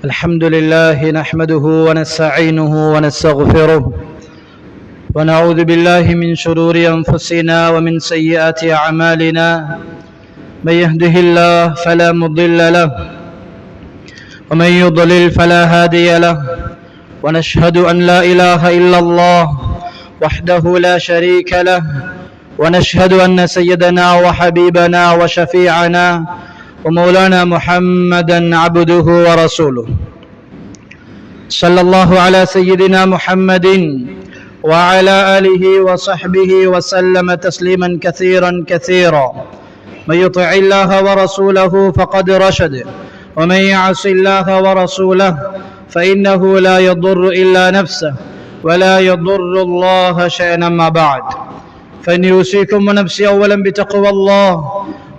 الحمد لله نحمده ونستعينه ونستغفره ونعوذ بالله من شرور أنفسنا ومن سيئات أعمالنا من يهده الله فلا مضل له ومن يضلل فلا هادي له ونشهد أن لا إله إلا الله وحده لا شريك له ونشهد أن سيدنا وحبيبنا وشفيعنا ومولانا محمدا عبده ورسوله صلى الله على سيدنا محمد وعلى آله وصحبه وسلم تسليما كثيرا كثيرا من يطع الله ورسوله فقد رشد ومن يعص الله ورسوله فإنه لا يضر إلا نفسه ولا يضر الله شيئا. ما بعد فإني أوصيكم ونفسي أولا بتقوى الله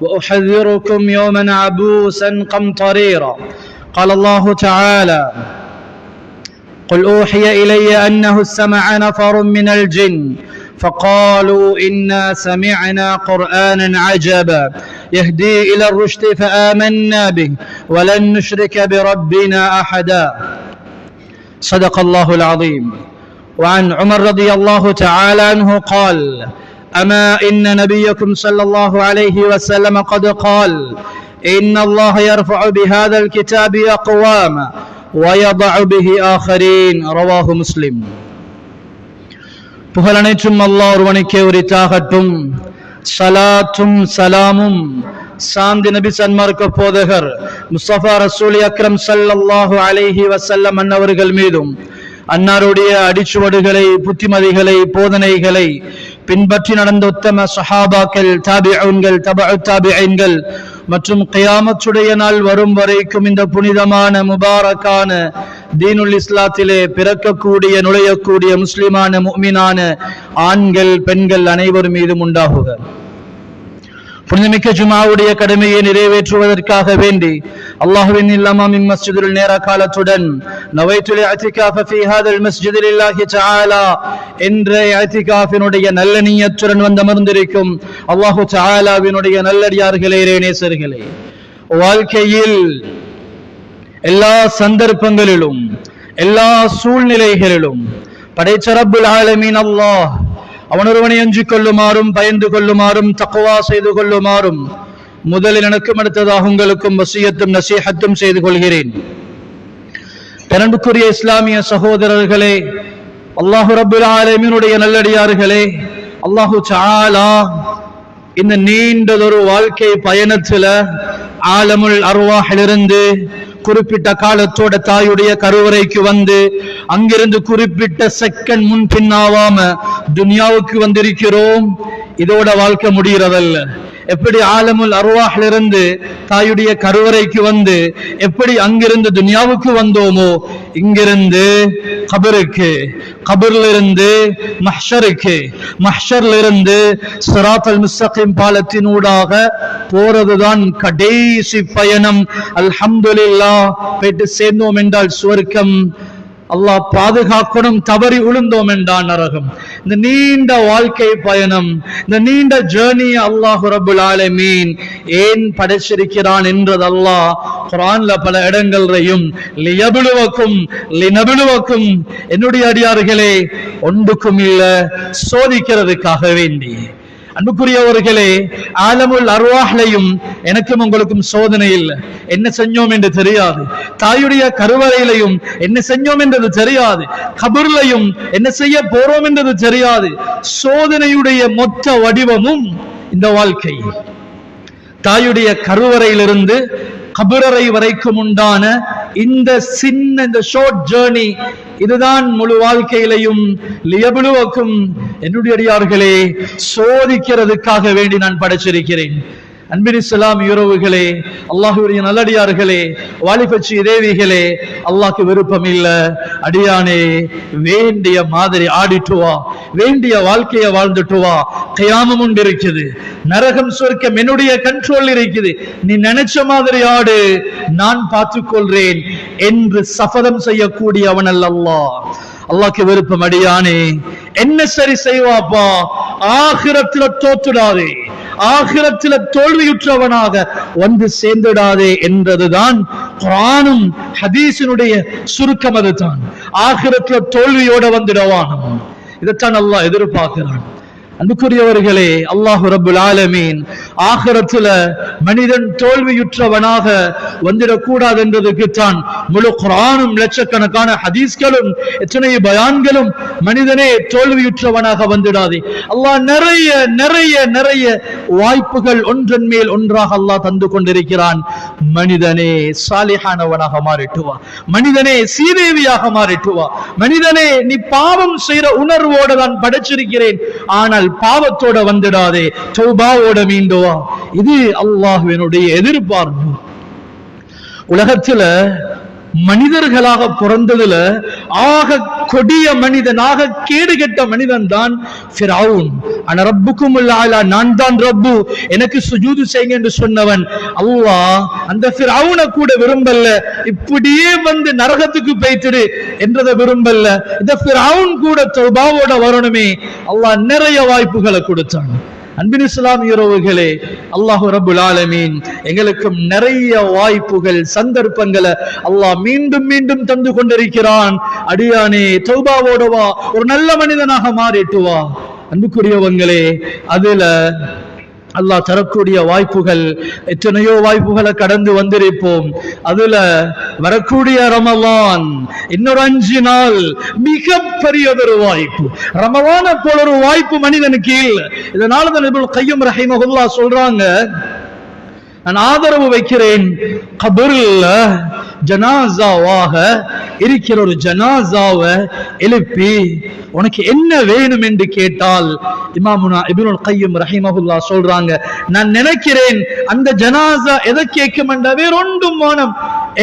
وأحذركم يوما عبوسا قمطريرا. قال الله تعالى: قل أوحي إلي أنه استمع نفر من الجن فقالوا إنا سمعنا قرآنا عجبا يهدي إلى الرشد فآمنا به ولن نشرك بربنا أحدا. صدق الله العظيم. وعن عمر رضي الله تعالى عنه قال: أما إن نبيكم صلى الله عليه وسلم قد قال: إن الله يرفع بهذا الكتاب أقواما ويضع به آخرين. رواه مسلم. புகழனைத்தும் அல்லாஹ் ஒருவனுக்கே உரித்தாகட்டும். ஸலாத்தும் சலாமும் சாந்தி நபி சன்மார்க்க போதகர் முஸ்தபா ரசூல் அக்ரம் ஸல்லல்லாஹு அலைஹி வஸல்லம் அன்னவர்கள் மீதும் அன்னாருடைய அடிச்சுவடுகளை, புத்திமதிகளை, போதனைகளை பின்பற்றி நடந்த உத்தம சஹாபாக்கள், தாபிஊன்கள், தபஉ தாபிஈன்கள் மற்றும் கியாமத்துடைய நாள் வரும் வரைக்கும் இந்த புனிதமான முபாரக்கான தீனுல் இஸ்லாத்திலே பிறக்கக்கூடிய, நுழையக்கூடிய முஸ்லிமான முஃமினான ஆண்கள், பெண்கள் அனைவர் மீதும் உண்டாகுக. புனிதமிக்க ஜுமாவுடைய கடமையை நிறைவேற்றுவதற்காக வேண்டி அல்லாஹ்வின் இல்லமாமின் மஸ்ஜிதில் நேர காலத்துடன் நவைத்துல் இஅ்திகாஃப ஃபீ ஹாதல் மஸ்ஜிதி லில்லாஹி தஆலா என்ற இஅ்திகாஃபினுடைய நல்ல நியத்துடன் வந்தமர்ந்திருக்கும் அல்லாஹ் தஆலாவினுடைய நல்லடியார்களே, நேசர்களே, வாழ்க்கையில் எல்லா சந்தர்ப்பங்களிலும் எல்லா சூழ்நிலைகளிலும் படைச்ச ரப்புல் ஆலமீன் அல்லாஹ் அவனொருவனை அஞ்சிக் கொள்ளுமாறும், பயந்து கொள்ளுமாறும், தக்வா செய்து கொள்ளுமாறும் முதலில் எனக்கும் அடுத்ததாக உங்களுக்கும் வசியத்தும் நசீஹத்தும் செய்து கொள்கிறேன். பெருமைக்குரிய இஸ்லாமிய சகோதரர்களே, அல்லாஹ் ரப்புல் ஆலமீனுடைய நல்லடியார்களே, அல்லாஹ் தஆலா இந்த நீண்டதொரு வாழ்க்கை பயணத்துல ஆலமுல் அர்வாஹிலிருந்து குறிப்பிட்ட காலத்தோட தாயுடைய கருவறைக்கு வந்து அங்கிருந்து குறிப்பிட்ட செகண்ட் முன் பின்னாவாம துனியாவுக்கு வந்திருக்கிறோம். இதோட வாழ்க்கை முடிகிறதல்ல. எப்படி ஆலமுல் அர்வாஹிலிருந்து தாயுடைய கருவறைக்கு வந்து எப்படி அங்கிருந்து துனியாவுக்கு வந்தோமோ, இங்கிருந்து கபருக்கு, கபர்ல இருந்து மஹ்ஷருக்கு, மஹ்ஷர்ல இருந்து சிராத்தல் முஸ்தகீம் பாலத்தினூடாக போறதுதான் கடைசி பயணம். அல்ஹம்துலில்லாஹ், போயிட்டு சேர்ந்தோம் என்றால் சுவர்க்கம். அல்லாஹ் பாதுகாக்கணும், தவறி விழுந்தோம் என்றால் நரகம். இந்த நீண்ட வாழ்க்கை பயணம், இந்த நீண்ட ஜேர்னி அல்லாஹ் ரப்புல் ஆலமீன் ஏன் படைச்சிருக்கிறான் என்றது அல்லாஹ் குர்ஆன்ல பல இடங்களையும் லியப்லுவக்கும் லினப்லுவக்கும், என்னுடைய அடியார்களே, ஒன்றுக்கும் இல்ல, சோதிக்கிறதுக்காக வேண்டி. அன்புக்குரியவர்களே, ஆலமுல் அர்வாஹ்லையும் எனக்கும் உங்களுக்கும் சோதனை இல்லை. என்ன செஞ்சோம் என்று தெரியாது. தாயுடைய கருவறையிலையும் என்ன செஞ்சோம் என்றது தெரியாது. கபர்லையும் என்ன செய்ய போறோம் என்றது தெரியாது. சோதனையுடைய மொத்த வடிவமும் இந்த வாழ்க்கை. தாயுடைய கருவறையிலிருந்து கபரறை வரைக்கும் உண்டான இந்த சின்ன, இந்த ஷார்ட் ஜேர்னி, இதுதான் முழு வாழ்க்கையிலையும் லியப்லுவக்கும், என்னுடைய அடியார்களே, சோதிக்கிறதுக்காக வேண்டி நான் படைச்சிருக்கிறேன். அன்பின் இஸ்லாம் உறவுகளே, அல்லாஹ்வுடைய நல்லடியார்களே, வாலிபச்சி தேவிகளே, அல்லாஹ்க்கு விருப்பம் இல்ல அடியானே வேண்டிய மாதிரி ஆடிட்டு வா, வேண்டிய வாழ்க்கையை வாழ்ந்துட்டு வா. கியாமம் உண்டு இருக்குது, நரகம் சொர்க்கம் என்னுடைய கண்ட்ரோல் இருக்குது, நீ நினைச்ச மாதிரி ஆடு, நான் பார்த்துக் கொள்றேன் என்று சபதம் செய்யக்கூடிய அவன் அல்லாஹ். அல்லாஹ்க்கு விருப்பம் அடியானே என்ன சரி செய்வாப்பா, ஆகிரத்துல தோத்துடாதே, ஆகிரத்தில தோல்வியுற்றவனாக வந்து சேர்ந்துடாதே என்றதுதான் குர்ஆனும் ஹதீஸினுடைய சுருக்கம். அதுதான் ஆகிரத்தில தோல்வியோட வந்துடவானும். இதைத்தான் அல்லாஹ் எதிர்பார்க்கிறான். அன்புக்குரியவர்களே, அல்லாஹு ரப்புல் ஆலமீன் ஆகிரத்துல மனிதன் தோல்வியுற்றவனாக வந்துடக்கூடாது என்றதுக்குத்தான் முழு குர்ஆனும் லட்சக்கணக்கான ஹதீஸ்களும் எத்தனை பயான்களும் மனிதனே தோல்வியுற்றவனாக வந்துடாதே. அல்லாஹ் நிறைய நிறைய நிறைய வாய்ப்புகள் ஒன்றன் மேல் ஒன்றாக அல்லாஹ் தந்து கொண்டிருக்கிறான். மனிதனே சாலிஹானவனாக மாறிட்டுவா, மனிதனே சீதேவியாக மாறிட்டுவா, மனிதனே நீ பாவம் செய்யற உணர்வோடு நான் படைச்சிருக்கிறேன், ஆனால் பாவத்தோட வந்துடாதே, தௌபாவோட மீண்டு வா. இது அல்லாஹ்வினுடைய எதிர்பார்ப்பு. உலகத்துல மனிதர்களாக பிறந்ததுல ஆக கொடிய மனிதன், ஆக கேடுகெட்ட மனிதன் தான் ஃபிரௌன். அன ரப்புக்குமுல் ஆலா, நான் தான் ரப்பு, எனக்கு சுஜூது செய்யுங்க என்று சொன்னவன். அல்லாஹ் அந்த ஃபிரௌனை கூட விரும்பல, இப்படியே வந்து நரகத்துக்கு போய்த்திடு என்றதை விரும்பல. இந்த ஃபிரௌன் கூட தௌபாவோட வரணுமே, அல்லாஹ் நிறைய வாய்ப்புகளை கொடுத்தான். அன்பின் இஸ்லாமியர்களே, அல்லாஹு ரப்புல் ஆலமீன் எங்களுக்கும் நிறைய வாய்ப்புகள் சந்தர்ப்பங்களை அல்லாஹ் மீண்டும் மீண்டும் தந்து கொண்டிருக்கிறான். அடியானே தௌபாவோட வா, ஒரு நல்ல மனிதனாக மாறிட்டு வா. அன்புக்குரியவங்களே, அதுல அல்லாஹ் தரக்கூடிய வாய்ப்புகள் எத்தனையோ வாய்ப்புகளை கடந்து வந்திருப்போம். அதுல வரக்கூடிய ரமலான் இன்னொரு 5 நாள் மிகப்பெரியதொரு வாய்ப்பு. ரமலானை போல ஒரு வாய்ப்பு மனிதனுக்கு இல்லை. இதனால தான் இப்னு கய்யிம் ரஹிமஹுல்லாஹ் சொல்றாங்க, நான் ஆதரவு வைக்கிறேன், கபர்ல ஜனாசாவாக இருக்கிற ஒரு ஜனாசாவை எழுப்பி உனக்கு என்ன வேணும் என்று கேட்டால், இமாமுனா இப்னுல் கய்யிம் ரஹிமஹுல்லாஹ் சொல்றாங்க, நான் நினைக்கிறேன் அந்த ஜனாசா எதை கேட்கும் என்ற வேறொன்றும் வேணும்,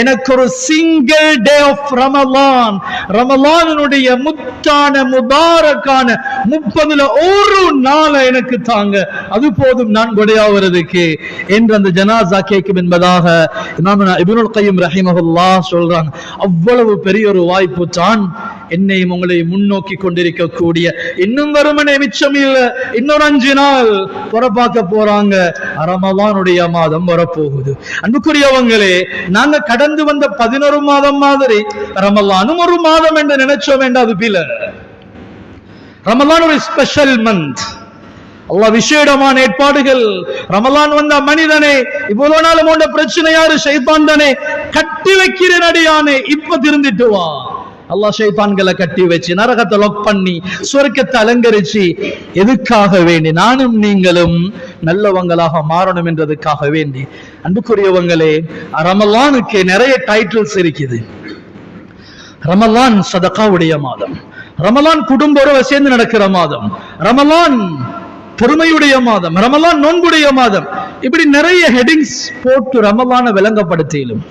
எனக்கு ஒரு சிங்கிள் டே ஆஃப் ரமலான், ரமலானுடைய முத்தான முபாரக்கான 30ல ஒரு நாளை எனக்கு தாங்க, அது போதும் நான் கொடையாவதுக்கு என்று அந்த ஜனாசா கேட்கும் என்பதாக இமாமுனா இப்னுல் கய்யிம் ரஹிமஹுல்லாஹ் சொல்றாங்க. அவ்வளவு பெரிய ஒரு வாய்ப்பு தான் என்னையும் உங்களை முன்னோக்கி கொண்டிருக்கக்கூடிய, இன்னும் வருமனே மிச்சம் இல்ல, இன்னொரு 5 நாள் புறப்பாக்க போறாங்க, ரமலானுடைய மாதம் வரப்போகுது. அன்புக்குரியவங்களே, நாங்க கடந்து வந்த 11 மாதம் மாதிரி ரமலானும் ஒரு மாதம் என்று நினைச்சோம் வேண்டாம், அது பில. ரமலான் ஒரு ஸ்பெஷல் மந்த், அல்லாஹ் விசேடமான ஏற்பாடுகள். ரமலான் வந்த மனிதனே, இவ்வளவு நாள் உண்ட பிரச்சனை யாரு? ஷைத்தான் தானே. கட்டி வைக்கிறேன் அடியானே, இப்ப திருந்திட்டு வா. அல்லாஹ் ஷைத்தான்களை கட்டி வச்சு நரகத்தை லாக் பண்ணி சொர்க்கத்தை அலங்கரிச்சு, எதுக்காக வேண்டி? நானும் நீங்களும் நல்லவங்களாக மாறணும் என்றதுக்காக வேண்டி. அன்புக்குரியவங்களே, ரமலானுக்கு நிறைய டைட்டில்ஸ் இருக்குது. ரமலான் சதகாவுடைய மாதம், ரமலான் குடும்ப உறவை சேர்ந்து நடக்கிற மாதம், ரமலான் பொறுமையுடைய மாதம், ரமலான் நோன்புடைய மாதம், இப்படி நிறைய ஹெடிங்ஸ் போட்டு ரமலானை விளங்கப்படுத்திலும்.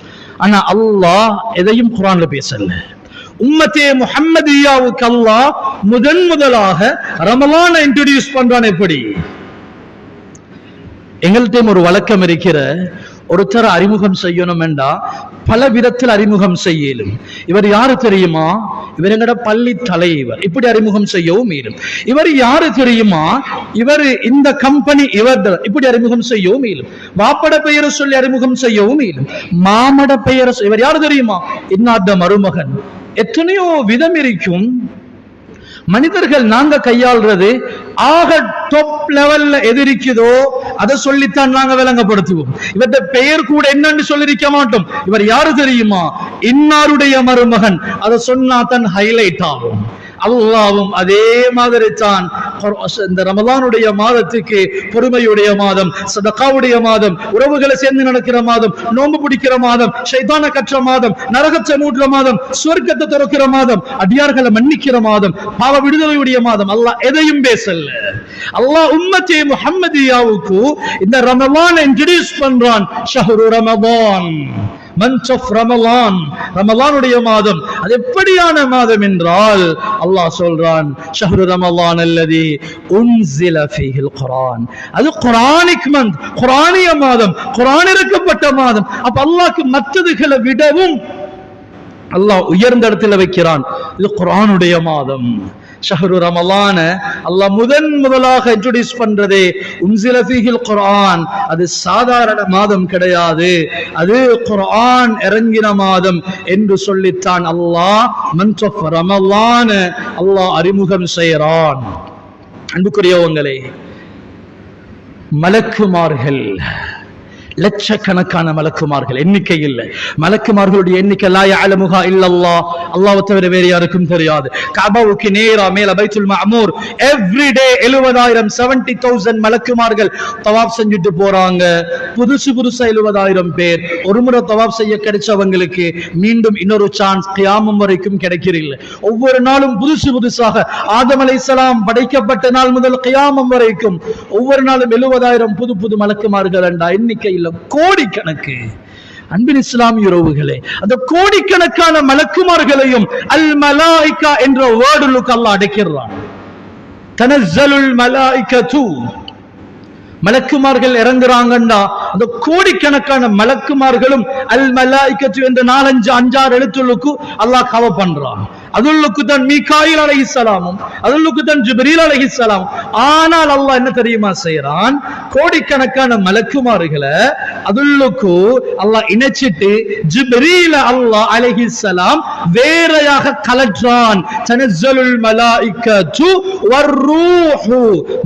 ஆனா அல்லாஹ் எதையும் குர்ஆன்ல பேசல. உம்மத்தே முஹம்மதியாவுக்கு அல்லாஹ் முதலாக ரமலானை இன்ட்ரோடியூஸ் பண்றான். எப்படி? எங்கள்கிட்ட ஒரு வழக்கம் இருக்கிற, ஒருத்தரை அறிமுகம் செய்யணும் என்றா பல விதத்தில் அறிமுகம் செய்யலும். இவர் யாரு தெரியுமா? இவர் எங்கட பள்ளி தலைவர், இப்படி அறிமுகம் செய்யவும் இயலும். இவர் யாரு தெரியுமா? இவர் இந்த கம்பெனி இவர், இப்படி அறிமுகம் செய்யவும் இயலும். வாப்பட பெயரை சொல்லி அறிமுகம் செய்யவும் இயலும். மாமட பெயரை, இவர் யாரு தெரியுமா? இன்னார்ட மருமகன். எத்தனையோ விதம் இருக்கும். மனிதர்கள் நாங்க கையாள்றது ஆக டாப் லெவல்ல எது இருக்குதோ அதை சொல்லித்தான் நாங்க விளங்கப்படுத்துவோம். இவருடைய பெயர் கூட என்னன்னு சொல்லிருக்க மாட்டோம். இவர் யாரு தெரியுமா? இன்னாருடைய மருமகன். அதை சொன்னா தான் ஹைலைட் ஆகும். அல்லாஹ்வும் அதே மாதிரி தான் இந்த ரமலானுடைய மாதத்துக்கு பொறுமையுடைய மாதம், சதகாவுடைய மாதம், உறவுகளை சேர்ந்து நடக்கிற மாதம், நோன்பு பிடிக்கிற மாதம், ஷைத்தானை கற்ற மாதம், நரகத்தை மூட்டுற மாதம், சொர்க்கத்தை திறக்கிற மாதம், அடியார்களை மன்னிக்கிற மாதம், பாவ விடுதலையுடைய மாதம். அல்லாஹ் எதையும் பேசல. அல்லாஹ் உம்மத்தே முஹம்மதியாவுக்கு இந்த ரமலானை இன்ட்ரோடியூஸ் பண்றான். ஷஹ்ரு ரமலான், மந்த் ஆஃப் ரமலான், ரமலானுடைய மாதம். அது எப்படியான மாதம் என்றால் அல்லாஹ் சொல்றான், ஷஹ்ரு ரமலான் அல்லதி உன்ஸில ஃபீஹில் குர்ஆன். அது குர்ஆனிக் மந்த், குர்ஆனிய மாதம், குர்ஆன் இறக்கப்பட்ட மாதம். அப்ப அல்லாஹ்க்கு மற்றதுகளை விடவும் அல்லாஹ் உயர்ந்த இடத்துல வைக்கிறான். இது குர்ஆனுடைய மாதம். ஷஹ்ரு ரமலான அல்லாஹ் முதலாக இன்ட்ரோடியூஸ் பண்றதே உன்சில ஃபீஹில் குர்ஆன். அது சாதாரண மாதம் கிடையாது, அது குர்ஆன் இறங்கின மாதம் என்று சொல்லித்தான் அல்லாஹ் மந்த் ஆஃப் ரமலான அல்லாஹ் அறிமுகம் செய்கிறான். அன்புக்குரியவங்களே, மலக்குமார்கள், லட்சக்கணக்கான மலக்குமார்கள், எண்ணிக்கை இல்லை. மலக்குமார்களுடைய எண்ணிக்கை லா யஅலமுஹா இல்லல்லாஹ், அல்லாஹ்வை தவிர வேறு யாருக்கும் தெரியாது. கஅபாவுக்கு நேரா மேல பைத்துல் மஅமூர் எவ்ரி டே 70,000 மலக்குமார்கள் தவாப் செஞ்சுட்டு போறாங்க. புதுசா 70,000 பேர். ஒரு முறை தவாப் செய்ய கிடைச்சவங்களுக்கு மீண்டும் இன்னொரு சான்ஸ் கியாமம் வரைக்கும் கிடைக்கிறதில்லை. ஒவ்வொரு நாளும் புதுசாக ஆதம் அலைஹிஸ்ஸலாம் படைக்கப்பட்ட நாள் முதல் கியாமம் வரைக்கும் ஒவ்வொரு நாளும் 70,000 புது மலக்குமார்கள் என்ற எண்ணிக்கை கோடிக்கணக்கு. அன்பின் இஸ்லாமிய உறவுகளே, அந்த கோடிக்கணக்கான மலக்குமார்களையும் அல் மலாயிகா என்ற வேர்டுக்கு அல்லாஹ் அடக்கிறான். தனஸ்ஸலுல் மலாயிகத்து, மலக்குமார்கள் இறங்குறாங்கண்டா அந்த கோடிக்கணக்கான மலக்குமார்களும் அல் மலாயிகத்து என்ற 4-5 எழுத்துக்களுக்கு அல்லாஹ் கவர் பண்றான். அதுல்லுக்கு தான் மீகாயில் அலைஹிஸ்ஸலாமும் அதுல்லுக்கு தான் ஜிப்ரீல் அலைஹிஸ்ஸலாம். ஆனால் அல்லாஹ் என்ன தெரியுமா செய்யறான்? கோடிக்கணக்கான மலக்குமார்களை அதுல்லுக்கு அல்லாஹ் இணைச்சிட்டு ஜிப்ரீல் அல்லாஹ் அலைஹிஸ்ஸலாம் வேறையாக கலற்றான். தனஸ்ஸலுல் மலாயிகத்து வர்ரூஹு,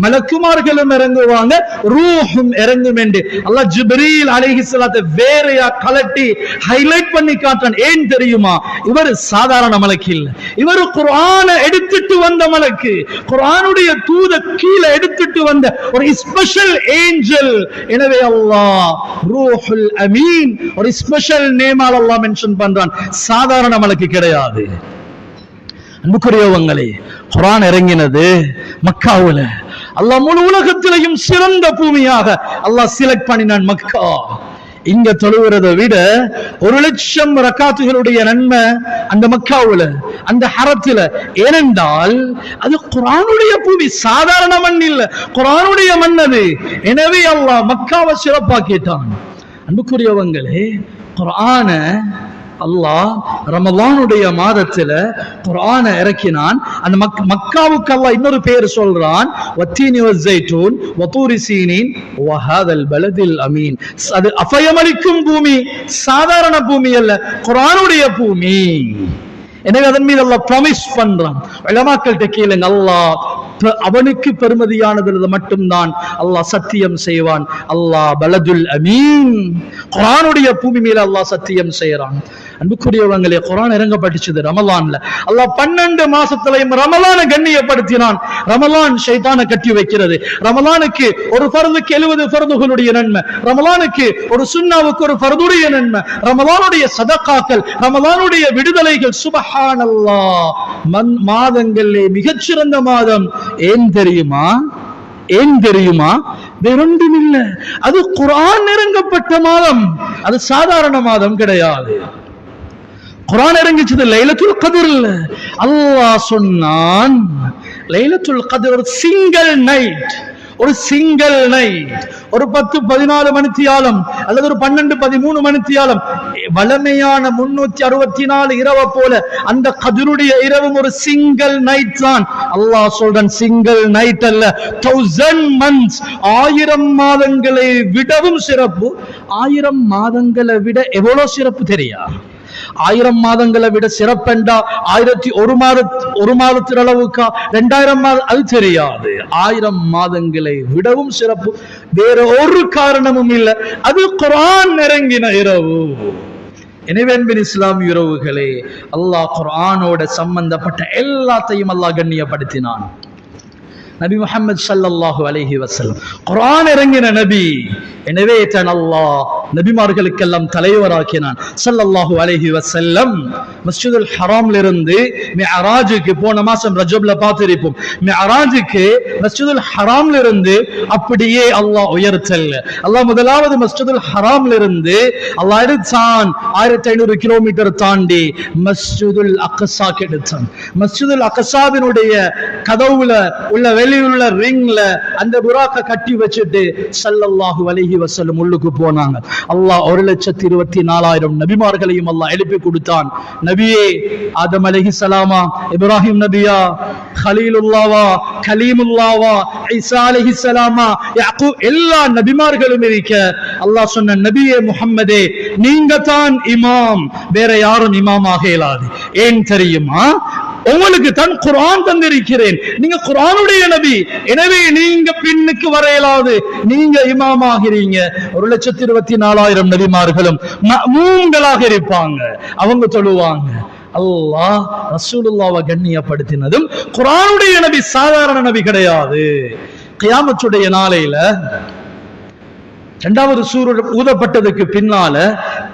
மலக்குமார்களும் இறங்குவாங்க, ரூஹும் இறங்கும் என்று அல்லாஹ் ஜிப்ரீல் அலைஹிஸ்ஸலாத்தை வேறையா கலட்டி ஹைலைட் பண்ணி காட்டான். ஏன் தெரியுமா? இவர் சாதாரண மலக்கு இல்லை, இவர் குர்ஆனை எடுத்துட்டு வந்த மலக்கு, குர்ஆனுடைய தூத கீழே எடுத்துட்டு வந்த ஒரு ஸ்பெஷல் ஏஞ்சல். எனவே அல்லாஹ் ரூஹுல் அமீன் ஒரு ஸ்பெஷல் நேமால் அல்லாஹ் மென்ஷன் பண்றான். சாதாரண மலக்கு கிடையாது. அன்புக்குரியவங்களே, குர்ஆன் இறங்கினது மக்காவுல. அல்லாஹ் முழு உலகத்திலேயும் சிறந்த பூமியாக அல்லாஹ் செலக்ட் பண்ணினான் மக்கா. இங்க தொழுகிறதை விட 1,00,000 ரக்காத்துகளுடைய நன்மை அந்த மக்காவுல, அந்த ஹரத்துல. ஏனென்றால் அது குர்ஆனுடைய பூமி, சாதாரண மண் இல்ல, குர்ஆனுடைய மண் அது. எனவே அல்லாஹ் மக்காவை சிறப்பாக்கிட்டான். அன்புக்குரியவங்களே, குர்ஆன அல்லாஹ் ரமலானுடைய மாதத்துல குர்ஆனை இறக்கினான். அந்த மக்காவுக்கு அல்லாஹ் இன்னொரு பேர் சொல்றான், வத்தீனி வஸ்ஸைத்தூன் வதூரி சீனின் வஹாதல் பலதில் அமீன். அது அபயமளிக்கும் பூமி, சாதாரண பூமி அல்ல, குர்ஆனுடைய பூமி. எனவே அதன் மீது அல்லாஹ் ப்ராமிஸ் பண்றான். உலமாக்கள்கிட்ட கேளுங்க, அல்லாஹ் அவனுக்கு பெருமதியானது மட்டும்தான் அல்லாஹ் சத்தியம் செய்வான். அல்லாஹ் பலதுல் அமீன், குர்ஆனுடைய பூமி மேல அல்லாஹ் சத்தியம் செய்யறான். அன்புக்குரியவங்களே, குர்ஆன் இறங்கப்பட்டுச்சு ரமலான்ல. அல்லாஹ் 12 மாசத்திலையும் ரமலானை கண்ணியப்படுத்தினான். ரமலான் ஷைத்தானை கட்டி வைக்கிறது. ரமலானுக்கு ஒரு ஃபர்துக்கு 70 ஃபர்துகளுடைய நன்மை, ரமலானுக்கு ஒரு சுன்னாவுக்கு ஒரு ஃபர்துடைய நன்மை, ரமலானுடைய சதகாக்கள், ரமலானுடைய விடுதலைகள். சுப்ஹானல்லாஹ், மாதங்களிலே மிகச்சிறந்த மாதம். ஏன் தெரியுமா? வேறொன்றும் இல்லை, அது குர்ஆன் இறங்கப்பட்ட மாதம், அது சாதாரண மாதம் கிடையாது. குர்ஆன் இறங்கிச்சது லைலத்துல் கத்ர்ல. அல்லாஹ் சொன்னான், லைலத்துல் கத்ர் ஒரு சிங்கிள் நைட், ஒரு சிங்கிள் நைட், ஒரு 10-14 மணித்தியாலம் அல்லது ஒரு 12-13 மணித்தியாலம். வளமையான 364 இரவை போல அந்த கத்ருடைய இரவும் ஒரு சிங்கிள் நைட் தான். அல்லாஹ் சொல்றான், சிங்கிள் நைட் அல்ல, 1000 months, 1000 மாதங்களை விடவும் சிறப்பு. 1000 மாதங்களை விட எவ்வளவு சிறப்பு தெரியா? 1000 மாதங்களை விட சிறப்பெண்டா 1001 மாதத்தின் அளவுக்கா, 2000 மாதம், அது தெரியாது. 1000 மாதங்களை விடவும் சிறப்பு, வேற ஒரு காரணமும் இல்லை. அது குர்ஆன் இறங்கின இரவு. எனவே அன்பின் இஸ்லாமிய உறவுகளே, அல்லாஹ் குர்ஆனோட சம்பந்தப்பட்ட எல்லாத்தையும் அல்லாஹ் கண்ணியப்படுத்தினான். நபி முஹம்மது ஸல்லல்லாஹு அலைஹி வஸல்லம் குர்ஆன் இறங்கின நபி. எனவே தான் அல்லாஹ் நபிமார்களுக்கெல்லாம் தலைவராக்கினான். ஸல்லல்லாஹு அலைஹி வஸல்லம் மஸ்ஜிதுல் ஹராம்ல இருந்து மிஅராஜுக்கு, போன மாசம் ரஜப்ல பார்த்திருப்போம், மிஅராஜுக்கு மஸ்ஜிதுல் ஹராம்ல இருந்து அப்படியே அல்லாஹ் உயர்த்தல். அல்லாஹ் முதலாவது மஸ்ஜிதுல் ஹராம்ல இருந்து அல்லாஹ் எடுத்தான் 1500 கிலோமீட்டர் தாண்டி மஸ்ஜிதுல் அக்ஸாக்கு எடுத்தான். மஸ்ஜிதுல் அக்ஸாவினுடைய கதவுல உள்ள வெளியுள்ள ரிங்ல அந்த புராக்க கட்டி வச்சுட்டு ஸல்லல்லாஹு அலைஹி வஸல்லம் உள்ளுக்கு போனாங்க. அல்லாஹ் 1,24,000 நபிமார்களையும் அல்லாஹ் எழுப்பி கொடுத்தான். நபியே ஆதம் அலைஹிஸ்ஸலாமா, இப்ராஹிம் நபியா, கலீலுல்லாவா, கலீமுல்லாவா, ஈசா அலைஹிஸ்ஸலாமா, யாக்கூப், எல்லா நபிமார்களும் இருக்க அல்லாஹ் சொன்ன நபியே முஹம்மதே நீங்க தான் இமாம், வேற யாரும் இமாமாக இயலாது. ஏன் தெரியுமா? உங்களுக்கு தான் குர்ஆன் தந்திருக்கிறேன், நீங்க குர்ஆனுடைய நபி, எனவே நீங்க பின்னுக்கு வர இயலாது, நீங்க இமாமாகிறீங்க. 1,24,000 நபிமார்களும் மஅமூம்களாக இருப்பாங்க, அவங்க தொழுவாங்க. அல்லாஹ் ரசூலுல்லாஹ்வை கண்ணியப்படுத்தினதும் குர்ஆனுடைய நபி சாதாரண நபி கிடையாது. கியாமத்துடைய நாளையில இரண்டாவது சூர் ஊதப்பட்டதுக்கு பின்னால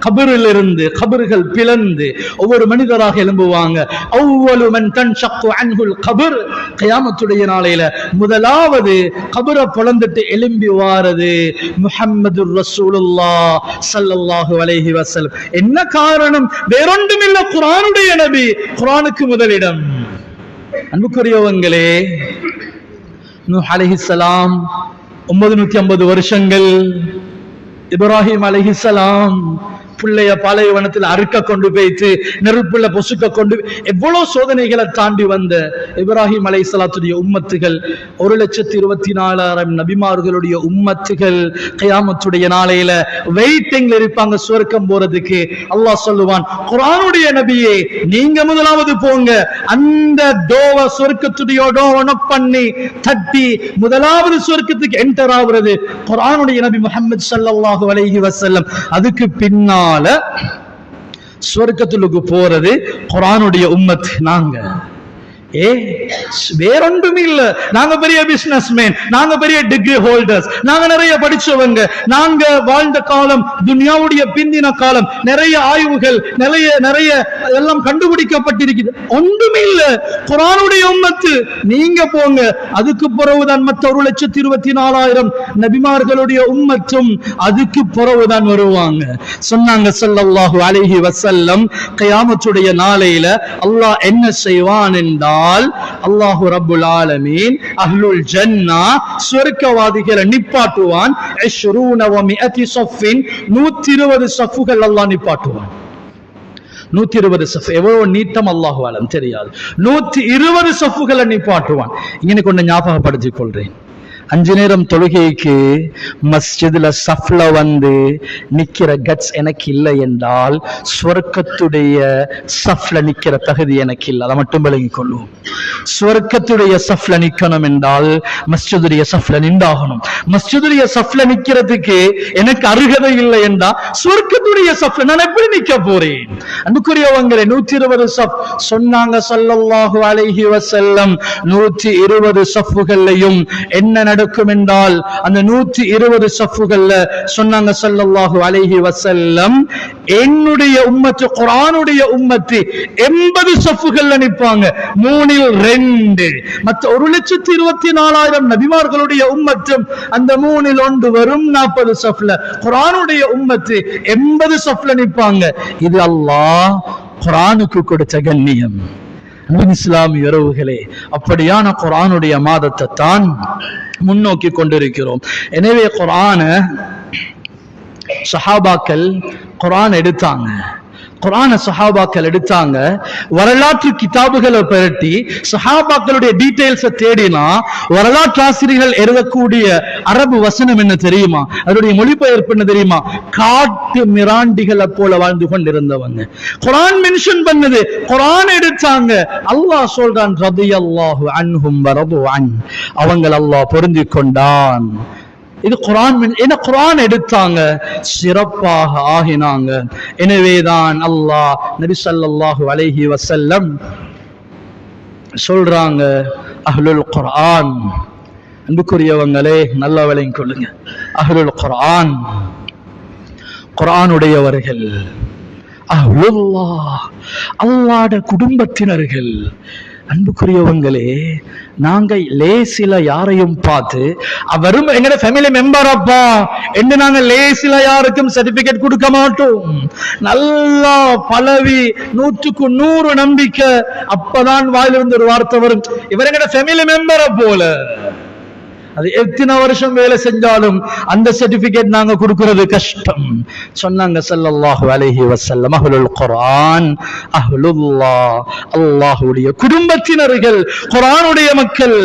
கபரிலிருந்து கபர்கள் பிளந்து ஒவ்வொரு மனிதராக எழும்புவாங்க. அவ்வளவு மன் தன்ஷக்கு அன்ஹுல் கபர், கியாமத்துடைய நாளையில முதலாவது கபரை பொளந்துட்டு எழும்பி வாரது முஹம்மது ரசூலுல்லாஹ் ஸல்லல்லாஹு அலைஹி வஸல்லம். என்ன காரணம்? வேறொன்றுமில்ல, குர்ஆனுடைய நபி, குர்ஆனுக்கு முதலிடம். அன்புக்குரியவங்களே, நூஹ் அலைஹிஸ்ஸலாம் 950 வருஷங்கள், இப்ராஹிம் அலைஹிஸ்ஸலாம் பிள்ளைய பாலைவனத்தில் அறுக்க கொண்டு போய்த்து நெருப்புள்ள பொசுக்க கொண்டு, எவ்வளவு சோதனைகளை தாண்டி வந்த இப்ராஹிம் அலைஹிஸ்ஸலாத்துடைய உம்மத்துகள் 1,24,000 நபிமார்களுடைய உம்மத்துகள் கியாமத்துடைய நாளையில வெயிட்டிங்ல இருப்பாங்க சுவர்க்கம் போறதுக்கு. அல்லாஹ் சொல்லுவான், குர்ஆனுடைய நபியே நீங்க முதலாவது போங்க, அந்த டோவ சுவர்க்கத்துடைய டோவ நொக் பண்ணி தட்டி முதலாவது சுவர்க்கத்துக்கு என்டர் ஆகுறது குர்ஆனுடைய நபி முஹம்மது ஸல்லல்லாஹு அலைஹி வஸல்லம். அதுக்கு பின்னால் சுவர்க்கத்துக்கு போறது குர்ஆனுடைய உம்மத் நாங்க. வேறொன்றும் இல்ல. நாங்க பெரிய பிசினஸ்மேன், நாங்க பெரிய டிகிரி ஹோல்டர்ஸ், நாங்க நிறைய படிச்சவங்க, நாங்க வாழ்ந்த காலம் துன்யாவுடைய பிந்தின காலம், நிறைய ஆய்வுகள், நிறைய எல்லாம் கண்டுபிடிக்கப்பட்டிருக்குது. ஒன்றுமே இல்ல. குர்ஆனுடைய உம்மத்து நீங்க போங்க. அதுக்கு பிறகுதான் மற்ற 1,24,000 நபிமார்களுடைய உம்மத்தும் அதுக்கு பிறகுதான் வருவாங்க. சொன்னாங்க ஸல்லல்லாஹு அலைஹி வஸல்லம், கியாமத்துடைய நாளையில அல்லாஹ் என்ன செய்வான் என்றால், அல்லாஹு ரப்புல் ஆலமீன் அஹ்லுல் ஜன்னா சுவர்க்கவாதிகளை நிப்பாட்டுவான். 20 வ 100 ஸஃபின், 120 ஸஃபுகள் அல்லாஹ் நிப்பாட்டுவான். 120 ஸஃப் எவ்வளவு நீட்டம் அல்லாஹு ஆலம் தெரியாது. 120 ஸஃபுகளை நிப்பாட்டுவான். இங்க கொஞ்சம் ஞாபகப்படுத்திக் கொள்றேன். 5 நேரம் தொழுகைக்கு மஸ்ஜிதுல சஃப்ல வந்து நிக்கிற கட்ஸ் எனக்கு இல்லை என்றால் சுவர்க்கத்துடைய சஃப்ல நிக்கிற தகுதி எனக்கு இல்லை. அதை மட்டும் விளங்கிக் கொள்வோம். சுவர்க்கத்துடைய சஃப்ல நிக்கணும் என்றால் மஸ்ஜிதுடைய சஃப்ல நின்றாகணும். மஸ்ஜிதுடைய சஃப்ல நிக்கிறதுக்கு எனக்கு அருகதை இல்லை என்றால் சுவர்க்கத்துடைய சஃப்ல நான் எப்படி நிக்க போறேன்? அன்புக்குரியவங்களே, 120 ஸஃப் சொன்னாங்க ஸல்லல்லாஹு அலைஹி வஸல்லம். 120 ஸஃப்களையும் என்ன நடக்கும் என்றால், அந்த 120 ஸஃபுகள்ல சொன்னாங்க ஸல்லல்லாஹு அலைஹி வஸல்லம், என்னுடைய உம்மத்து குர்ஆனுடைய உம்மத்து 80 ஸஃபுகள்ல நிப்பாங்க. 3ல் 2. மற்ற 1,24,000 நபிமார்களுடைய உம்மத்தும் அந்த 3ல் 1 வரும் 40 ஸஃப்ல. குர்ஆனுடைய உம்மத்து 80 ஸஃப்ல நிப்பாங்க. இது அல்லாஹ் குர்ஆனுக்கு கொடுத்த கண்ணியம். இஸ்லாமிய உறவுகளே, அப்படியான குர்ஆனுடைய மாதத்தை தான் முன்னோக்கி கொண்டிருக்கிறோம். எனவே குர்ஆன சஹாபாக்கள் குர்ஆன் எடுத்தாங்க. குர்ஆன சஹாபாக்கள் எடுத்தாங்க. வரலாற்று கிதாபுகளை பெரட்டி சஹாபாக்களுடைய டீடைல்ஸை தேடினா வரலாற்று ஆசிரியர்கள் எழுதக்கூடிய அரபு வசனம் என்ன தெரியுமா? அதனுடைய மொழிபெயர்ப்பு என்ன தெரியுமா? காட்டு மிராண்டிகளை போல வாழ்ந்து கொண்டிருந்தவங்க. குர்ஆன் மென்ஷன் பண்ணது, குர்ஆன் எடுத்தாங்க. அல்லாஹ் சொல்றான், ரலியல்லாஹு அன்ஹும் வ ரது அன், அவங்கள் அல்லாஹ் பொருந்திக் கொண்டான். இது குர்ஆன். என்ன குர்ஆன் எடுத்தாங்க, சிறப்பாக ஆகினாங்க. எனவேதான் அல்லாஹ் நபி ஸல்லல்லாஹு அலைஹி வஸல்லம் சொல்றாங்க, அஹ்லுல் குர்ஆன். அன்புக்குரியவங்களே, நல்லா விளங்கிக் கொள்ளுங்க. அஹ்லுல் குர்ஆன், குர்ஆனுடையவர்கள், அஹ்லுல்லாஹ், அல்லாஹ்வுடைய குடும்பத்தினர்கள். அன்புக்குரியவங்களே, நாங்க லேசில யாரையும் பார்த்து அவரும் எங்கட ஃபேமிலி மெம்பர் அப்பா என்று நாங்க லேசில யாருக்கும் சர்டிபிகேட் கொடுக்க மாட்டோம். நல்லா பழவி 100க்கு 100 நம்பிக்கை, அப்பதான் வாயிலிருந்து ஒரு வார்த்தை வரும், இவர் எங்கட ஃபேமிலி மெம்பரை போல. அது எத்தனை வருஷம் வேலை செஞ்சாலும் அந்த சர்டிபிகேட் நாங்க கொடுக்கிறது கஷ்டம். சொன்னாங்க ஸல்லல்லாஹு அலைஹி வஸல்லம், அஹ்லுல் குர்ஆன் அஹ்லுல்லாஹ், அல்லாஹ்வுடைய குடும்பத்தினர்கள், குர்ஆனுடைய மக்கள்,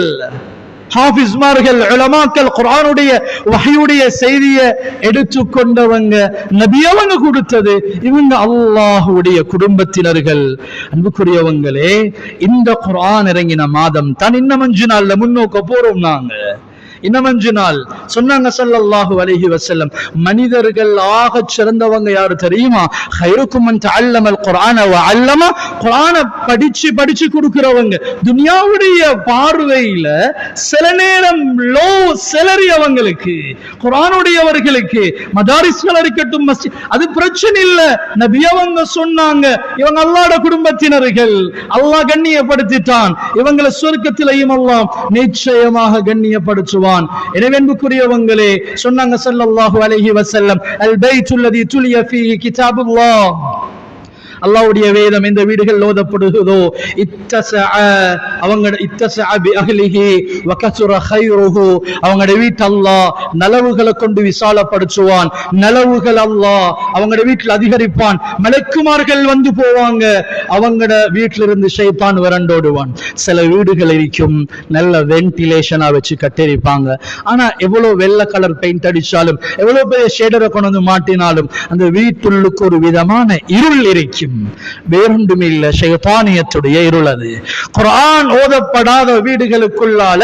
ஹாஃபிஸ்மார்கள், உலமாக்கள், குர்ஆனுடைய வஹ்யுடைய செய்தியை எடுத்துக்கொண்டவங்க, நபி அவங்க கொடுத்தது, இவங்க அல்லாஹ்வுடைய குடும்பத்தினர்கள். அன்புக்குரியவங்களே, இந்த குர்ஆன் இறங்கின மாதம் தான் இன்னும் 5 நாள்ல முன்னோக்க போறோம். நாங்க இன்னும் 5 நாள். சொன்னாங்க ஸல்லல்லாஹு அலைஹி வஸல்லம், மனிதர்கள் ஆக சிறந்தவங்க யாரு தெரியுமா? கைருக்கும் மன் தஅல்லமல் குர்ஆன வ அல்லம, குர்ஆனை படிச்சு படிச்சு கொடுக்கிறவங்க. துனியாவுடைய பார்வையில சில நேரம் லோ சேலரி அவங்களுக்கு, குர்ஆனுடையவர்களுக்கு மதாரிஸ்கள் இருக்கட்டும், மஸ்ஜித், அது பிரச்சனை இல்ல. நபி அவங்க சொன்னாங்க, இவங்க அல்லாஹ்வுடைய குடும்பத்தினர்கள், அல்லாஹ் கண்ணியப்படுத்திட்டான், இவங்களை சொர்க்கத்திலேயும் அல்லாஹ் நிச்சயமாக கண்ணியப்படுத்துவான். எனவே அன்புக்குரியவங்களே, சொன்னாங்க ஸல்லல்லாஹு அலைஹி வஸல்லம், அல் பைத்துல் லதி துலிய ஃபீஹி கிதாபுல்லாஹ், அல்லாஹ்வுடைய வேதம் எந்த வீடுகள் ஓதப்படுகிறதோ, இத்தஸஅ பி அஹ்லிஹி வ கஸர கைருஹு, அவங்களோட வீட்டு அல்லாஹ் நலவுகளை கொண்டு விசாலப்படுத்துவான், நலவுகள் அல்லாஹ் அவங்களோட வீட்டில் அதிகரிப்பான், மலக்குமார்கள் வந்து போவாங்க, அவங்களோட வீட்டில இருந்து ஷைத்தான் விரண்டோடுவான். சில வீடுகள் இருக்கும் நல்ல வென்டிலேஷனா வச்சு கட்டிருப்பாங்க, ஆனா எவ்வளவு வெள்ளை கலர் பெயிண்ட் அடிச்சாலும், எவ்வளவு பெரிய ஷேடரை கொண்டு வந்து மாட்டினாலும் அந்த வீட்டுள்ளுக்கு ஒரு விதமான இருள் இருக்கும். வேறொன்றும் இல்ல, ஷைத்தானியத்துடைய இருள் அது. குர்ஆன் ஓதப்படாத வீடுகளுக்குள்ளால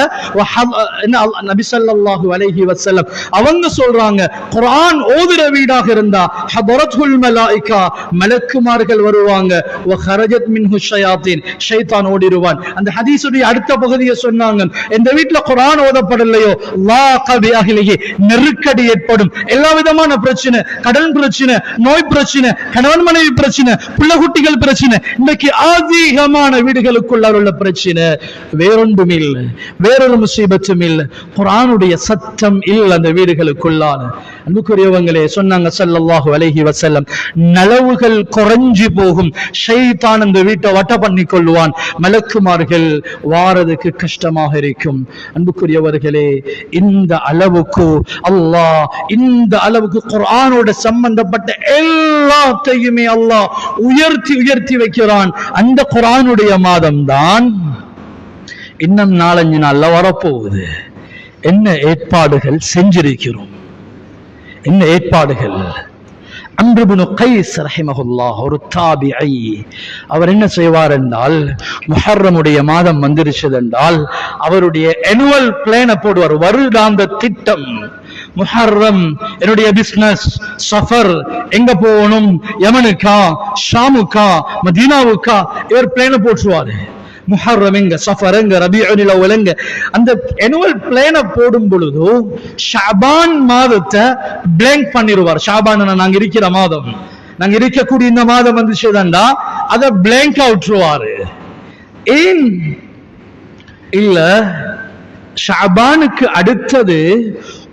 நபி ஸல்லல்லாஹு அலைஹி வஸல்லம் அவங்க சொல்றாங்க, குர்ஆன் ஓதுற வீடாக இருந்தா ஹதரத்துல் மலாயிகா, மலக்குமார்கள் வருவாங்க, வ ஹரஜத் மின்ஹு ஷயாத்தீன், ஷைத்தான் ஓடிடுவான். அந்த ஹதீஸுடைய அடுத்த பகுதியை சொன்னாங்க, இந்த வீட்ல குர்ஆன் ஓதப்படலையோ லாக பி அஹ்லிஹி, நெருக்கடி ஏற்படும், எல்லா விதமான பிரச்சனை, கடன் பிரச்சனை, நோய் பிரச்சனை, கணவன் மனைவி பிரச்சனை, பிள்ளை குட்டிகள் பிரச்சனை, இன்னைக்கு அதிகமான வீடுகளுக்குள்ள உள்ள பிரச்சனை. வேறொன்றும் இல்லை, வேறொரு முசீபத்தும் இல்லை, குர்ஆனுடைய சத்தம் இல்லை அந்த வீடுகளுக்குள்ளான. அன்புக்குரியவங்களே, சொன்னாங்க ஸல்லல்லாஹு அலைஹி வஸல்லம், நலவுகள் குறைஞ்சி போகும், ஷைத்தான் அந்த வீட்டை வட்ட பண்ணி கொள்வான், மலக்குமார்கள் வாரதுக்கு கஷ்டமாக இருக்கும். அன்புக்குரியவர்களே, இந்த அளவுக்கு அல்லாஹ், இந்த அளவுக்கு குர்ஆனோட சம்பந்தப்பட்ட எல்லாத்தையுமே அல்லாஹ் உயர்த்தி உயர்த்தி வைக்கிறான். அந்த குர்ஆனுடைய மாதம் தான் இன்னும் 4-5 நாள்ல வரப்போகுது. என்ன ஏற்பாடுகள் செஞ்சிருக்கிறோம், என்ன ஏற்பாடுகள். அம்ர் இப்னு கைஸ் ரஹிமஹுல்லாஹ் ஒரு தாபிஈ, அவர் என்ன செய்வார் என்றால், முஹர்ரமுடைய மாதம் வந்துருச்சது என்றால் அவருடைய annual பிளானை போடுவார், வருடாந்த திட்டம். முஹர்ரம் என்னுடைய பிசினஸ், சஃபர், எங்க போகணும், யமனுக்கா, ஷாமுக்கா, மதீனாவுக்கா, இவர் பிளானை போட்டுருவாரு. முஹர்ரம் எங்க, சஃபர் எங்க, ரபீஉல் அவ்வல் எங்க, அந்த annual பிளானை போடும் பொழுது ஷஅபான் மாதத்தை பிளாங்க் பண்ணிடுவார். ஷஅபான் நாங்க இருக்கிற மாதம், நாங்க இருக்கக்கூடிய இந்த மாதம் வந்து செய்தா அதை பிளாங்க் அவுட்ருவாரு. ஏன் இல்ல, ஷஅபானுக்கு அடுத்தது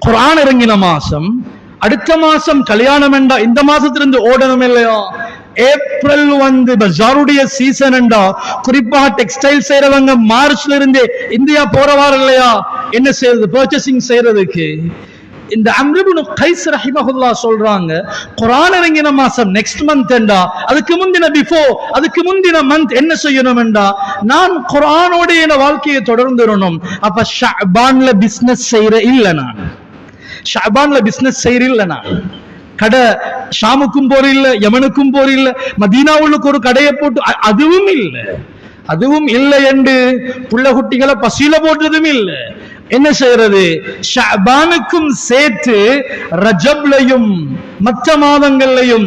குர்ஆன் இறங்கின மாசம், அடுத்த மாசம் கல்யாணம் என்றா இந்த மாசத்திலிருந்து ஓடணும் இல்லையா? ஏப்ரல் வந்து பஜாருடைய சீசன் என்றா, குறிப்பாக டெக்ஸ்டைல் செய்யறவங்க மார்ச்ல இருந்து இந்தியா போறவார் இல்லையா, என்ன செய்யறது, பர்ச்சேசிங் செய்யறதுக்கு. இந்த அம்ர் இப்னு கைஸ் ரஹிமஹுல்லாஹ் சொல்றாங்க, குர்ஆன் இறங்கின மாசம் நெக்ஸ்ட் மந்த் என்றா, அதுக்கு முந்தின பிஃபோர், அதுக்கு முந்தின மந்த் என்ன செய்யணும் என்றா, நான் குர்ஆனோட என் வாழ்க்கையை தொடர்ந்துடணும். அப்ப ஷஅபான்ல பிசினஸ் செய்யற இல்ல, நான் ஷஅபான்ல பிசினஸ் செய்யற இல்ல, நான் கடை ஷாமுக்கும் போற இல்ல, யமனுக்கும் போற இல்ல, மதீனாவுக்கு ஒரு கடையை போட்டு அதுவும் இல்லை என்று புள்ள குட்டிகளை பசியில போட்டதும் இல்லை. என்ன செய்யறது, ஷஅபானுக்கும் சேர்த்து ரஜப்லையும் மற்ற மாதங்கள்லையும்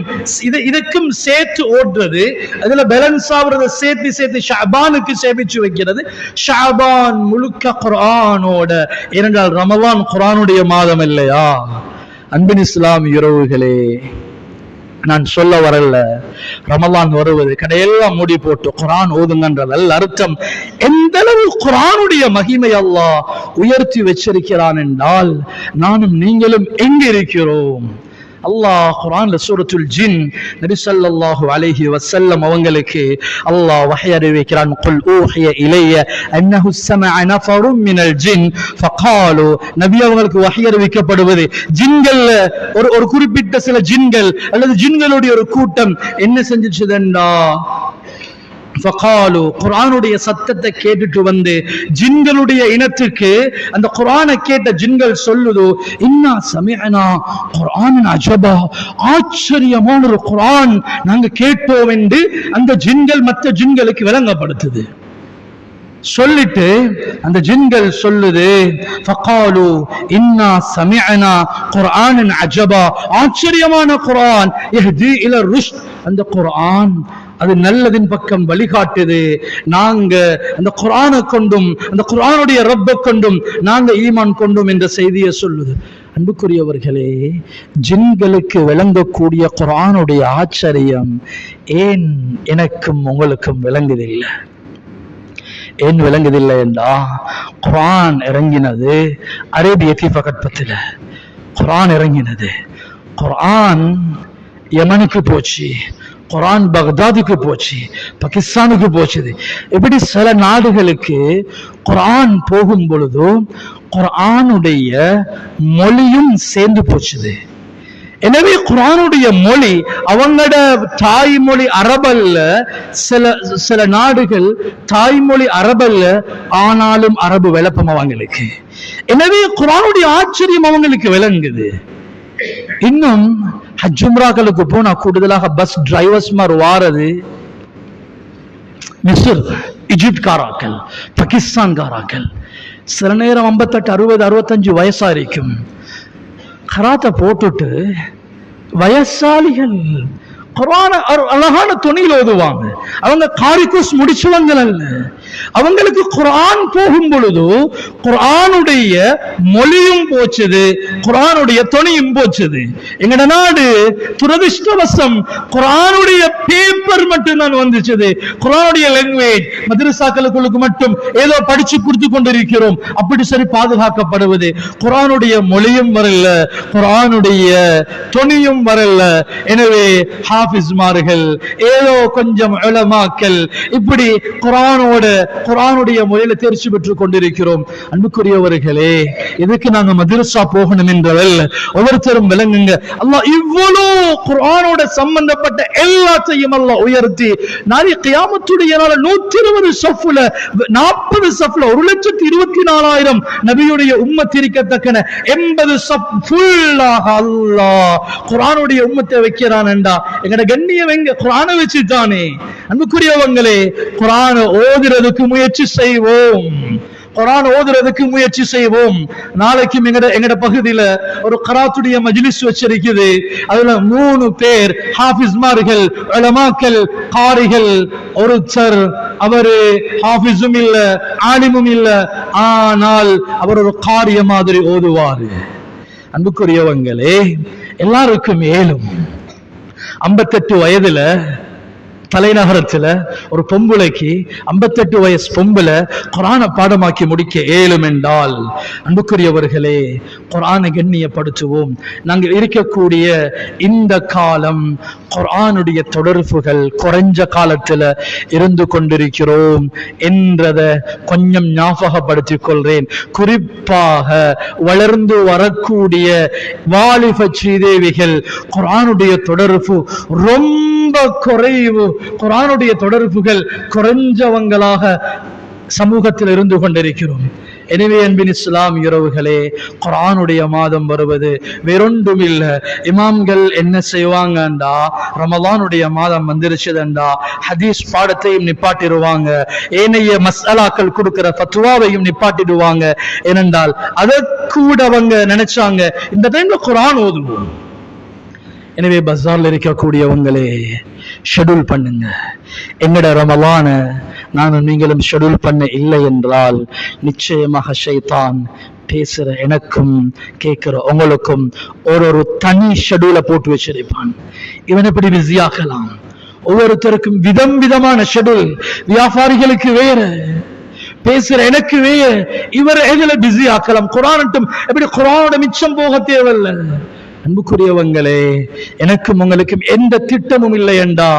இதுக்கும் சேர்த்து ஓடுறது, அதுல பேலன்ஸ் ஆகுறத சேர்த்து ஷஅபானுக்கு சேமிச்சு வைக்கிறது. ஷஅபான் முழுக்க குர்ஆனோட, ஏனென்றால் ரமலான் குர்ஆனுடைய மாதம் இல்லையா? அன்பின் இஸ்லாம் உறவுகளே, நான் சொல்ல வரல ரமலான் வருவது கடையெல்லாம் மூடி போட்டு குர்ஆன் ஓதுங்கன்றதல்ல அர்த்தம். எந்த அளவு குர்ஆனுடைய மகிமை அல்லாஹ் உயர்த்தி வச்சிருக்கிறான் என்றால், நானும் நீங்களும் எங்க இருக்கிறோம்? அல்லாஹ் குர்ஆன்ல சூரத்துல் ஜின் நபி ஸல்லல்லாஹு அலைஹி வஸல்லம் அவங்களுக்கு அல்லாஹ் வஹி அறிவிக்கிறான். குல் ஊஹிய இலைய அன்னஹு ஸமஅ நஃபரும் மினல் ஜின் ஃபகாலு. நபி அவங்களுக்கு வஹி அறிவிக்கப்படுவது ஜின்கள் ஒரு குறிப்பிட்ட சில ஜின்கள் அல்லது ஜின்களுடைய ஒரு கூட்டம் என்ன செஞ்சிச்சுதண்டா, ஃபகாலு குர்ஆனுடைய சத்தத்தை கேட்டுட்டு வந்து ஜின்களுடைய இனத்துக்கு அந்த குர்ஆனை கேட்ட ஜின்கள் சொல்லுது, இன்னா சமிஅனா குர்ஆனன் அஜபா, ஆச்சரியமான ஒரு குர்ஆன் நாங்க கேட்போம் என்று அந்த ஜின்கள் மற்ற ஜின்களுக்கு விளங்கப்படுத்துது. சொல்லிட்டு அந்த ஜின்கள் சொல்லுது, ஃபகாலு இன்னா சமிஅனா குர்ஆனன் அஜபா, ஆச்சரியமான குர்ஆன், யஹ்தி இல ருஷ்த், அந்த குர்ஆன் அது நல்லதின் பக்கம் வழிகாட்டுது, நாங்க அந்த குர்ஆனை கொண்டும் அந்த குர்ஆனுடைய ரப்பை கொண்டும் நாங்க ஈமான் கொண்டும் என்ற செய்தியை சொல்லுது. அன்புக்குரியவர்களே, ஜின்களுக்கு விளங்கக்கூடிய குர்ஆனுடைய ஆச்சரியம் ஏன் எனக்கும் உங்களுக்கும் விளங்குதில்லை? ஏன் விளங்குதில்லை என்றா, குர்ஆன் இறங்கினது அரேபிய தீபகற்பத்தில், குர்ஆன் இறங்கினது, குர்ஆன் யமனுக்கு போச்சு, குர்ஆன் பக்தாதுக்கு போச்சு, பாகிஸ்தானுக்கு போச்சுது. இப்படி சில நாடுகளுக்கு குர்ஆன் போகும் பொழுது குர்ஆனுடைய மொழியும் சேர்ந்து போச்சுது. எனவே குர்ஆனுடைய மொழி அவங்களோட தாய்மொழி அரபல்ல, சில நாடுகள் தாய்மொழி அரபல்ல, ஆனாலும் அரபு விளப்பம் அவங்களுக்கு. எனவே குர்ஆனுடைய ஆச்சரியம் அவங்களுக்கு விளங்குது. இன்னும் ஹஜ் உம்ராக்களுக்கு போனா கூடுதலாக பஸ் டிரைவர்ஸ் மாதிரி வாரது மிஸ்ர், இஜிப்ட் காராக்கள், பாகிஸ்தான் காராக்கள். சில நேரம் 58, 60, 65 வயசா இருக்கும். கராத்தை போட்டுட்டு வயசாளிகள் குர்ஆனை அழகான துணியில் ஓதுவாங்க. அவங்க காரிகோஸ் முடிச்சவங்க அல்ல. அவங்களுக்கு குர்ஆன் போகும் பொழுது குர்ஆனுடைய மொழியும் போச்சுது, குர்ஆனுடைய துணியும் போச்சுது. எங்கட நாடு துரதிஷ்டவசம் குர்ஆனுடைய பேப்பர் மட்டும் தான் வந்துச்சு. குர்ஆனுடைய லாங்குவேஜ் மதரசாக்களுக்கு மட்டும் ஏதோ படிச்சு கொடுத்து கொண்டிருக்கிறோம். அப்படி சரி பாதுகாக்கப்படுவது. குர்ஆனுடைய மொழியும் வரல, குர்ஆனுடைய துணியும் வரல. எனவே ஹாஃபிஸ்மார்கள், ஏதோ கொஞ்சம் உலமாக்கள், இப்படி குர்ஆனுடைய மொழியில தேர்ச்சி பெற்றுக் கொண்டிருக்கிறோம். அன்புக்குரியவர்களே, இதுக்கு நாங்க மதரசா போகணும் என்றவல் ஒவ்வொருத்தரும் விளங்குங்க. அல்லாஹ் இவ்வளவு குர்ஆனோட சம்பந்தப்பட்ட எல்லாத்தையும் அல்லாஹ் உயர்த்தி நாளை கியாமத்துடைய நாள் 120 சஃப்ல 40 சஃப்ல 1,24,000 நபியுடைய உம்மத் இருக்கத்தக்கன 80 சஃப் ஃபுல்லாக அல்லாஹ் குர்ஆனுடைய உம்மத்தை வைக்கிறான் என்றா எங்கட கண்ணியம் எங்க? குர்ஆனை வச்சுதானே. அன்புக்குரியவங்களே, குர்ஆனை ஓதுறதுக்கு முயற்சி செய்வோம், குர்ஆன் ஓதுறதுக்கு முயற்சி செய்வோம். நாளைக்கும் எங்கட பகுதியில ஒரு கராத்துடைய மஜ்லிஸ் வச்சிருக்குது. அதுல 3 பேர் ஹாஃபிஸ்மார்கள், உலமாக்கள், காரிகள். ஒருத்தர் அவரு ஹாஃபிஸும் இல்ல, ஆலிமும் இல்ல, ஆனால் அவர் ஒரு காரிய மாதிரி ஓதுவாரு. அன்புக்குரியவங்களே, எல்லாருக்கும் ஏலும். 58 வயதுல தலைநகரத்துல ஒரு பொம்புளைக்கு 58 வயசு பொம்புல குர்ஆனை பாடமாக்கி முடிக்க ஏலும் என்றால், அன்புக்குரியவர்களே, குர்ஆனை கண்ணியப்படுத்துவோம். நாங்கள் இருக்கக்கூடிய இந்த காலம் குர்ஆனுடைய தொடர்புகள் குறைஞ்ச காலத்துல இருந்து கொண்டிருக்கிறோம் என்றத கொஞ்சம் ஞாபகப்படுத்திக் கொள்றேன். குறிப்பாக வளர்ந்து வரக்கூடிய வாலிப ஸ்ரீதேவிகள் குர்ஆனுடைய தொடர்பு ரொம்ப குறைவு. குர்ஆனுடைய தொடர்புகள் குறைஞ்சவங்களாக சமூகத்தில் இருந்து கொண்டிருக்கிறோம். எனவே அன்பின் இஸ்லாம் இரவுகளே, குர்ஆனுடைய மாதம் வருவது வேறொன்றும் இல்ல. இமாம்கள் என்ன செய்வாங்கண்டா, ரமலானுடைய மாதம் வந்துருச்சுதண்டா ஹதீஸ் பாடத்தையும் நிப்பாட்டிடுவாங்க, ஏனைய மஸ்அலாக்கள் கொடுக்கிற ஃபத்வாவையும் நிப்பாட்டிடுவாங்க. ஏனென்றால் அதற்கூட அவங்க நினைச்சாங்க இந்த டைம்ல குர்ஆன் ஓதுவோம். எனவே பஸார்ல இருக்கக்கூடியவங்களே, ஷெட்யூல் பண்ணுங்க. எங்கட ரமலான நானும் நீங்களும் ஷெட்யூல் பண்ண இல்லை என்றால் நிச்சயமாக ஷைத்தான் பேசுற எனக்கும் கேட்கிற உங்களுக்கும் ஒரு தனி ஷெட்யூலை போட்டு வச்சிருப்பான். இவன் எப்படி பிஸி ஆக்கலாம்? ஒவ்வொருத்தருக்கும் விதம் விதமான ஷெட்யூல். வியாபாரிகளுக்கு வேற, பேசுற எனக்கு வேற, இவர் எதுல பிஸி ஆக்கலாம்? குர்ஆனும் எப்படி குர்ஆனோட மிச்சம் போக தேவையில்லை. அன்புக்குரியவங்களே, எனக்கும் உங்களுக்கும் எந்த திட்டமும் இல்லை என்றா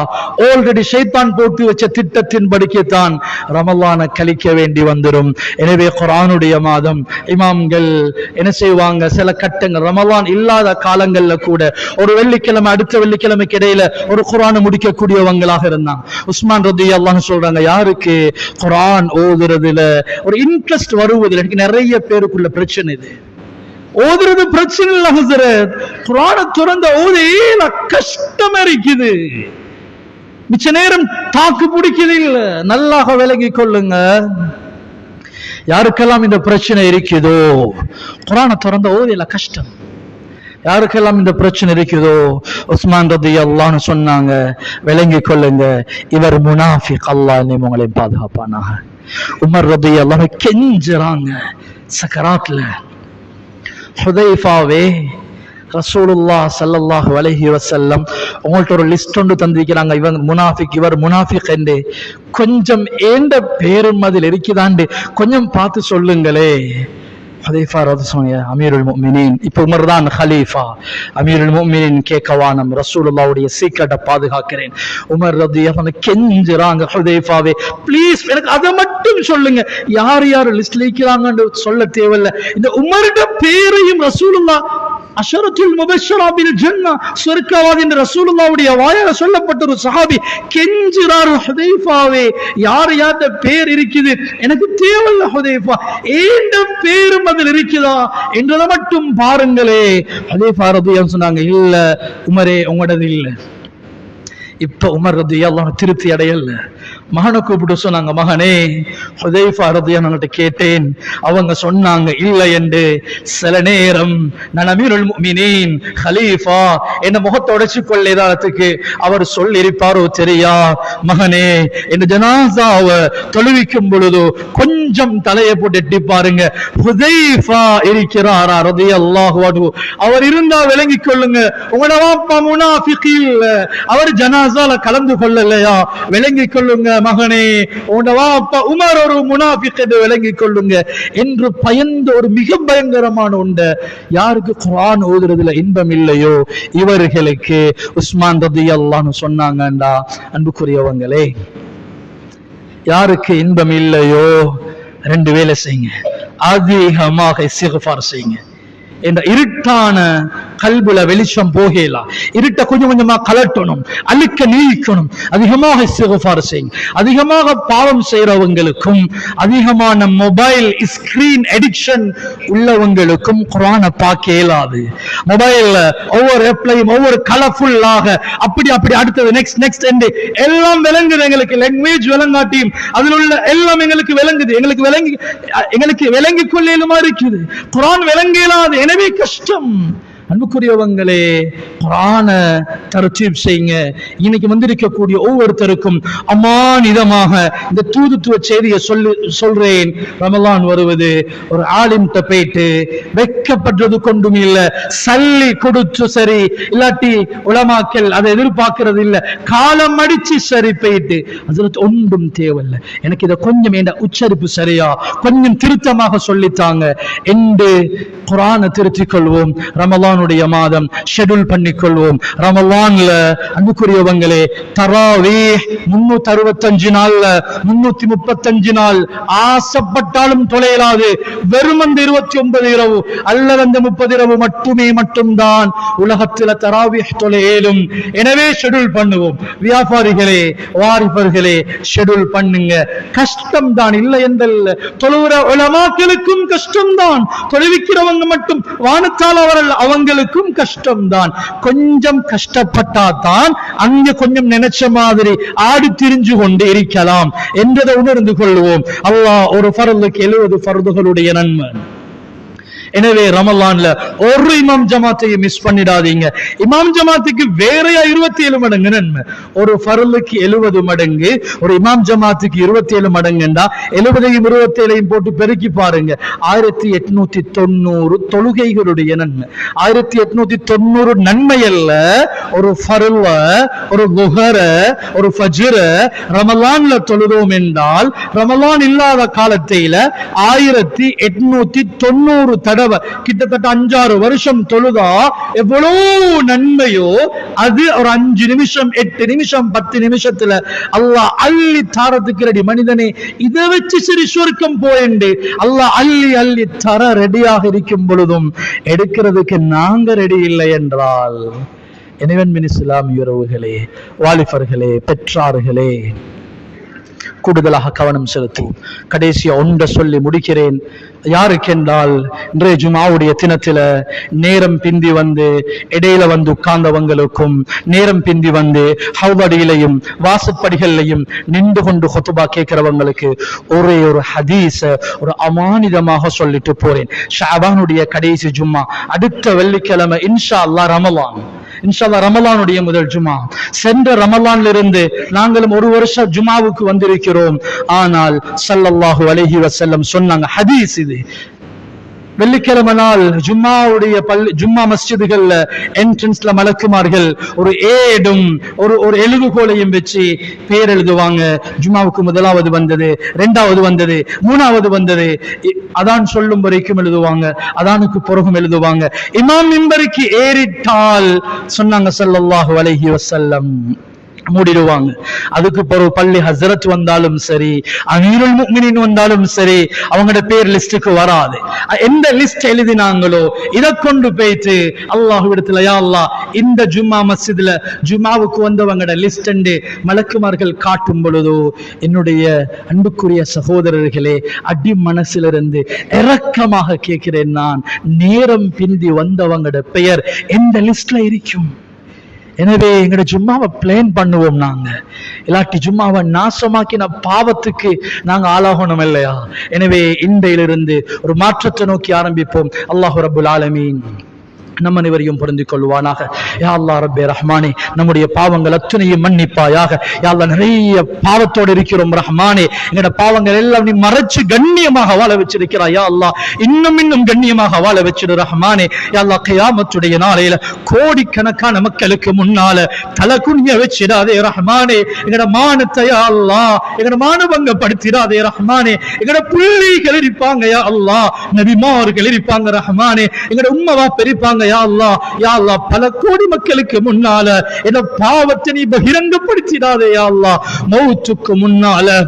ஆல்ரெடி ஷைத்தான் போட்டு வச்ச திட்டத்தின் படிக்கத்தான் ரமலானை கழிக்க வேண்டி வந்துடும். எனவே குர்ஆனுடைய மாதம் இமாம்கள் என்ன செய்வாங்க, சில கட்டங்கள் ரமலான் இல்லாத காலங்கள்ல கூட ஒரு வெள்ளிக்கிழமை அடுத்த வெள்ளிக்கிழமைக்கு இடையில ஒரு குர்ஆனை முடிக்கக்கூடியவங்களாக இருந்தாங்க. உஸ்மான் ரலியல்லாஹு அன்ஹு சொல்றாங்க, யாருக்கு குர்ஆன் ஓதுறதுல ஒரு இன்ட்ரெஸ்ட் வருவதில், எனக்கு நிறைய பேருக்குள்ள பிரச்சனை இது, ஓதுறது பிரச்சனை இல்ல ஹஸரத், குர்ஆனை திறந்த ஓதையில கஷ்டம் இருக்குது, மிச்ச நேரம் தாக்கு பிடிக்குது இல்ல. நல்லா விலகிக் கொள்ளுங்க, யாருக்கெல்லாம் இந்த பிரச்சனை இருக்குதோ, குர்ஆனை திறந்த ஓதையில கஷ்டம், யாருக்கெல்லாம் இந்த பிரச்சனை இருக்குதோ, உஸ்மான் ரலியல்லாஹு அன்ஹு சொன்னாங்க, விளங்கிக் கொள்ளுங்க, இவர் முனாஃபிக், அல்லாஹ் உங்களை பாதுகாப்பானாக. உமர் ரலியல்லாஹு அன்ஹு கெஞ்சுறாங்க சக்கராத்ல, ஹுதைஃபாவே, ரசூலுல்லாஹ் ஸல்லல்லாஹு அலைஹி வஸல்லம் உங்கள்ட்ட ஒரு லிஸ்ட் ஒன்று தந்திருக்கிறாங்க, இவன் முனாஃபிக், இவர் முனாஃபிக் என்று கொஞ்சம் ஏண்ட பேரும் அதில் இருக்குதாண்டு கொஞ்சம் பார்த்து சொல்லுங்களே. ஹுதைஃபா ரலியல்லாஹு அமீருல் முஃமினீன், இப்ப உமர் தான் கலீஃபா, அமீருல் முஃமினீன் கேட்கவானம், ரசூலுல்லாஹ்வுடைய சீக்ரெட்டை பாதுகாக்கிறேன். உமர் ரலியல்லாஹு அன்ஹு கெஞ்சுறாங்க, ஹுதைஃபாவே ப்ளீஸ் எனக்கு அதை மட்டும் சொல்லுங்க, யார் யார் லிஸ்ட்ல இருக்கிறாங்கன்னு சொல்ல தேவையில்லை, இந்த உமருடைய பேரையும் ரசூலுல்லாஹ் அஷரத்துல் முபஷ்ஷரா பில் ஜன்னah சொர்க்கவாதி என்று ரசூலுல்லாஹ்வுடைய வாயால சொல்லப்பட்ட ஒரு சஹாபி கெஞ்சுறார், ஹுதைஃபாவே யார் யார்ட பேர் இருக்குது எனக்கு தேவையில்லை ஹுதைஃபா, ஏண்ட பேரும் அதில் இருக்குதா என்றதை மட்டும் பாருங்களே. ஹுதைஃபா ரலியல்லாஹு சொன்னாங்க, இல்ல உமரே உங்களது இல்ல. இப்ப உமர் ரலியல்லாஹு அன்ஹு திருப்தி அடையல, மகனை கூப்பிட்டு சொன்னாங்க, மகனே ஹுதைஃபா ரலியல்லாஹு அன்ஹு கேட்டேன், அவங்க சொன்னாங்க இல்லை என்று. சில நேரம் நான் அமீருல் முஃமினீன் கலீஃபா என்ன முகத்தை உடைச்சு கொள்ளேதாத்துக்கு அவர் சொல்லிருப்பாரோ தெரியா, மகனே இந்த ஜனாசாவை தொழுவிக்கும் பொழுது கொஞ்சம் தலையை போட்டு எட்டி பாருங்க, ஹுதைஃபா இருக்கிறாரா ரலியல்லாஹு அன்ஹு, அவர் இருந்தா விளங்கிக் கொள்ளுங்க, உங்களோட வாப்பா முனாஃபிக் இல்ல, அவர் ஜனாசால கலந்து கொள்ளலையா, விளங்கிக் கொள்ளுங்க மகனே, உன்னவா அப்பா உமர் ஒரு முனாஃபிக் என்று விளங்கிக் கொள்ளுங்க என்று பயந்த ஒரு மிக பயங்கரமான உண்டு. யாருக்கு குர்ஆன் ஓதுறதுல இன்பம் இல்லையோ இவர்களுக்கு உஸ்மான் ரலியல்லாஹு அன்ஹு சொன்னாங்கண்டா, அன்புக்குரியவங்களே, யாருக்கு இன்பம் இல்லையோ ரெண்டு வேலை செய்யுங்க, அதிகமாக இஸ்திக்ஃபார் செய்யுங்க. என்ற இருட்டான கல்புல வெளிச்சம் போகலாம், இருட்ட கொஞ்சம் கொஞ்சமா கலட்டணும், அழுக்க நீக்கணும், அதிகமாக இஸ்திக்ஃபார் செய்யுங்க. அதிகமாக பாவம் செய்யறவங்களுக்கும் அதிகமான மொபைல் ஸ்கிரீன் அடிக்ஷன் உள்ளவங்களுக்கும் குர்ஆனை பார்க்க இயலாது. மொபைல்ல ஒவ்வொரு ஆப்லையும் ஒவ்வொரு கலர்ஃபுல்லாக அப்படி அப்படி அடுத்தது நெக்ஸ்ட் நெக்ஸ்ட் என்று எல்லாம் விளங்குது, எங்களுக்கு லாங்குவேஜ் விளங்காட்டியும் அதில் உள்ள எல்லாம் எங்களுக்கு விளங்குது, எங்களுக்கு விளங்கிக் கொள்ளேலுமா இருக்குது, குர்ஆன் விளங்க இயலாது, எனவே கஷ்டம். அன்புக்குரியவங்களே, குர்ஆனை தர்தீப் செய்யுங்க. இன்னைக்கு வந்திருக்கக்கூடிய ஒவ்வொருத்தருக்கும் அமானிதமாக இந்த தூதுத்துவ செய்தியை சொல்றேன். ரமலான் வருவது, ஒரு ஆலிம்கிட்ட போயிட்டு வெட்கப்படுறது கொண்டும் இல்ல, சல்லி கொடுத்து சரி, இல்லாட்டி உலமாக்கள் அதை எதிர்பார்க்கறது இல்ல, காலம் அடிச்சு சரி போயிட்டு அதுல ஒன்றும் தேவையில்லை, எனக்கு இதை கொஞ்சம் என்ற உச்சரிப்பு சரியா கொஞ்சம் திருத்தமாக சொல்லித்தாங்க என்று குர்ஆனை திருத்திக் கொள்வோம். ரமலான் மாதம் ஷெட்யூல் பண்ணிக்கொள்வோம். ரமலான்ல அன்புக்குரியவங்களே, தராவீஹ் 365 நாள்ல 335 நாள் ஆசைப்பட்டாலும் தொலையலாது, வெறும் அந்த 29 இரவு அல்லது அந்த 30 இரவு மட்டும்தான் உலகத்தில் தராவீஹ் தொலையலும். எனவே ஷெட்யூல் பண்ணுவோம். வியாபாரிகளே, வாரிபர்களே, ஷெட்யூல் பண்ணுங்க. கஷ்டம் தான் இல்லை என்றல்ல, தொழுகிற உலமாக்களுக்கும் கஷ்டம் தான், தொழுவிக்கிறவங்க மட்டும் வானத்தால் அவர்களுக்கும் கஷ்டம்தான். கொஞ்சம் கஷ்டப்பட்டாதான் அங்க கொஞ்சம் நினைச்ச மாதிரி ஆடி திரிஞ்சு கொண்டு இருக்கலாம் என்றதை உணர்ந்து கொள்வோம். அல்லாஹ் ஒரு ஃபர்லுக்கு 70 ஃபர்துகளுடைய நன்மை. எனவே ரமலான்ல ஒரு இமாம் ஜமாத்தையும் மிஸ் பண்ணிடாதீங்க. இமாம் ஜமாத்துக்கு வேறையா 27 மடங்கு நன்மை. ஒரு ஃபர்லுக்கு 70 மடங்கு, ஒரு இமாம் ஜமாத்துக்கு 27 மடங்குண்டா 70ஐயும் 27ஐயும் போட்டு பெருக்கி பாருங்க, 1890 தொழுகைகளுடைய நன்மை. 1890 நன்மை அல்ல, ஒரு ஃபர்ல, ஒரு லுஹர, ஒரு ஃபஜ்ர ரமலான்ல தொழுதோம் என்றால் ரமலான் இல்லாத காலத்தில 1890 தடவை தடவை கிட்டத்தட்ட 5-6 வருஷம் தொழுதா எவ்வளவு நன்மையோ அது ஒரு 5 நிமிஷம் 8 நிமிஷம் 10 நிமிஷத்துல அல்லாஹ் அள்ளி தாரத்துக்கு ரெடி. மனிதனே, இதை வச்சு சரி சொர்க்கம் போயண்டு அல்லாஹ் அள்ளி அள்ளி தர ரெடியாக இருக்கும் பொழுதும் எடுக்கிறதுக்கு நாங்க ரெடி இல்லை என்றால், எனவே இஸ்லாமிய உறவுகளே, வாலிபர்களே, பெற்றார்களே, கூடுதலாக கவனம் செலுத்தும். கடைசியா ஒன்றை சொல்லி முடிக்கிறேன். யாருக்கென்றால், இன்றைய ஜுமாவுடைய தினத்தில நேரம் பிந்தி வந்து இடையில வந்து உட்கார்ந்தவங்களுக்கும், நேரம் பிந்தி வந்து ஹவுதடியிலையும் வாசற்படிகளையும் நின்று கொண்டு ஹுத்பா கேட்கிறவங்களுக்கு ஒரே ஒரு ஹதீஸ ஒரு அமானிதமாக சொல்லிட்டு போறேன். ஷஅபானுடைய கடைசி ஜும்மா, அடுத்த வெள்ளிக்கிழமை இன்ஷா அல்லாஹ் ரமலான். இன்ஷா அல்லாஹ் ரமலானுடைய முதல் ஜும்மா. சென்ற ரமலான்ல இருந்து நாங்களும் ஒரு வருஷம் ஜுமாவுக்கு வந்திருக்கிறோம். ஆனால் ஸல்லல்லாஹு அலைஹி வஸல்லம் சொன்னாங்க, ஹதீஸ் இது, வெள்ளிக்கிழமை நாள் ஜும்மா மஸ்ஜிதுகள்ல என்ட்ரன்ஸ்ல மலக்குமார்கள் ஒரு ஏடும் ஒரு எழுதுகோலையும் வச்சு பேர் எழுதுவாங்க. ஜும்மாவுக்கு முதலாவது வந்தது, 2வது வந்தது, 3வது வந்தது, அதான் சொல்லும் வரைக்கும் எழுதுவாங்க, அதானுக்கு பிறகும் எழுதுவாங்க. இமாம் மிம்பருக்கு ஏறிட்டால் சொன்னாங்க ஸல்லல்லாஹு அலைஹி வஸல்லம் மூடிடுவாங்க. அதுக்கு பிறகு பள்ளி ஹஸ்ரத் வந்தாலும் சரி, அமீருல் முஃமினீன் வந்தாலும் சரி, அவங்களோட பேர் லிஸ்டுக்கு வராது. எந்த லிஸ்ட் எழுதினாங்களோ இதை கொண்டு போயிட்டு அல்லாஹ்விடத்துல, யா அல்லாஹ், இந்த ஜும்மா மஸ்ஜித்ல ஜும்மாவுக்கு வந்தவங்களோட லிஸ்ட் மலக்குமார்கள் காட்டும் பொழுதோ, என்னுடைய அன்புக்குரிய சகோதரர்களே, அடி மனசிலிருந்து இரக்கமாக கேட்கிறேன், நான் நேரம் பிந்தி வந்தவங்களோட பெயர் எந்த லிஸ்ட்ல இருக்கும்? எனவே எங்கட ஜும்மாவை பிளான் பண்ணுவோம். நாங்க இல்லாட்டி ஜும்மாவை நாசமாக்கின பாவத்துக்கு நாங்க ஆளாகணும் இல்லையா? எனவே இன்றையிலிருந்து ஒரு மாற்றத்தை நோக்கி ஆரம்பிப்போம். அல்லாஹு ரப்புல் ஆலமீன் நம்ம அனைவரையும் பொருந்திக் கொள்வானாக. யா அல்லாஹ் ரப்பே ரஹ்மானே, நம்முடைய பாவங்கள் அத்தனையும் மன்னிப்பாயாக. யா அல்லாஹ், நிறைய பாவத்தோடு இருக்கிறோம் ரஹ்மானே. எங்கட பாவங்கள் எல்லாம் நீ மறைச்சு கண்ணியமாக வாழ வச்சிருக்கிறாய். யா அல்லாஹ், இன்னும் கண்ணியமாக வாழ வச்சிரு ரஹ்மானே. யா அல்லாஹ், கியாமத்துடைய நாளையில கோடிக்கணக்கான மக்களுக்கு முன்னால தலை குனிய வச்சிடாதே ரஹ்மானே. எங்கட மானத்தை யா அல்லாஹ், எங்கட மானபங்கப்படுத்திடாதே ரஹ்மானே. எங்கட பிள்ளைகள் இருப்பாங்க யா அல்லாஹ், நபிமார்கள் இருப்பாங்க ரஹ்மானே. எங்கட உம்மவா பெரிப்பாங்க யா அல்லாஹ். யா அல்லாஹ், பல கோடி மக்களுக்கு முன்னால இந்த பாவத்தை நீ பகிரங்கப்படுத்திடாதே யா அல்லாஹ். மௌத்துக்கு முன்னால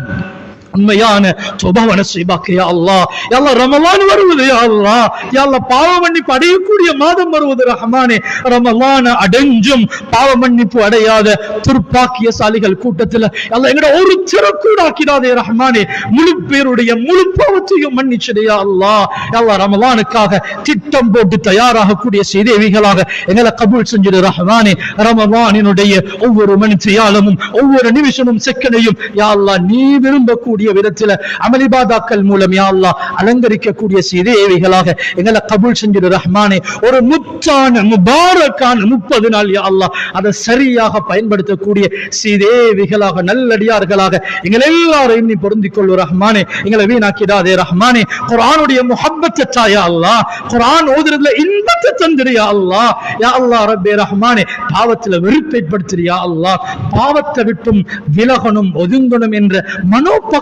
உண்மையான தௌபாவை நசீபாக்கு யா அல்லாஹ். யா அல்லாஹ், ரமலான் வருவது யா அல்லாஹ். யா அல்லாஹ், பாவ மன்னிப்பு அடையக்கூடிய மாதம் வருவது ரஹ்மானே. ரமலான் அடைஞ்சும் பாவ மன்னிப்பு அடையாத துர்ப்பாக்கியசாலிகள் கூட்டத்தில் யா அல்லாஹ் எங்கட ஒரு சிறக்கூடாக்கிடாதே ரஹ்மானே. முழு பேருடைய முழு பாவத்தையும் மன்னிச்சிடு யா அல்லாஹ். யா அல்லாஹ், ரமலானுக்காக திட்டம் போட்டு தயாராகக்கூடிய சீதேவிகளாக எங்களை கபூல் செஞ்சிடு ரஹ்மானே. ரமலானினுடைய ஒவ்வொரு மணித்தியாலமும் ஒவ்வொரு நிமிஷமும் செக்கனையும் யா அல்லாஹ் நீ விரும்பக்கூடிய விதத்தில் அமலிபாதாக்கள் மூலம் யா அல்லாஹ் அலங்கரிக்கக்கூடிய சீதேவிகளாக எங்களை கபூல் செஞ்சிடு ரஹ்மானே. ஒரு முத்தான முபாரக்கான 30 நாள் யா அல்லாஹ் அதை சரியாக பயன்படுத்தக்கூடிய சீதேவிகளாக, நல்லடியார்களாக எங்களை எல்லாரையும் நீ பொருந்திக் கொள்ளு ரஹ்மானே. எங்களை வீணாக்கிடாதே ரஹ்மானே. குர்ஆனுடைய முஹப்பத்தை தா யா அல்லாஹ். குர்ஆன் ஓதுறதுல இன்பத்தை தந்திரு யா அல்லாஹ். யா அல்லாஹ் ரப்பே ரஹ்மானே, பாவத்துல வெறுப்பை ஏற்படுத்திரு யா அல்லாஹ். பாவத்தை விட்டும் விலகணும் ஒதுங்கணும் என்ற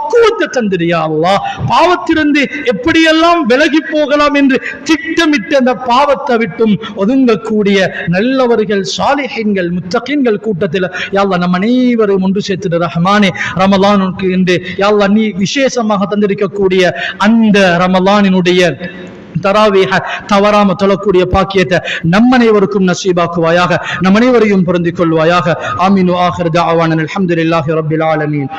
பக்குவத்தை தந்திரு யா அல்லாஹ். பாவத்திலிருந்து எப்படியெல்லாம் விலகி போகலாம் என்று திட்டமிட்டு அந்த பாவத்தை விட்டும் ஒதுங்கக்கூடிய நல்லவர்கள், சாலிஹீன்கள், முத்தகீன்கள் கூட்டத்தில் யா அல்லாஹ் நம் அனைவரும் ஒன்று சேர்த்து ரஹ்மானே. ரமலானுக்கு என்று யா அல்லாஹ் நீ விசேஷமாக தந்திருக்கக்கூடிய அந்த ரமலானினுடைய தராவீஹ தவறாம தொழக்கூடிய பாக்கியத்தை நம் அனைவருக்கும் நசீபாக்குவாயாக, நம் அனைவரையும் பொருந்திக் கொள்வாயாக. ஆமீன். ஆகிர் தஅவானா அல்ஹம்துலில்லாஹி ரப்பில் ஆலமீன்.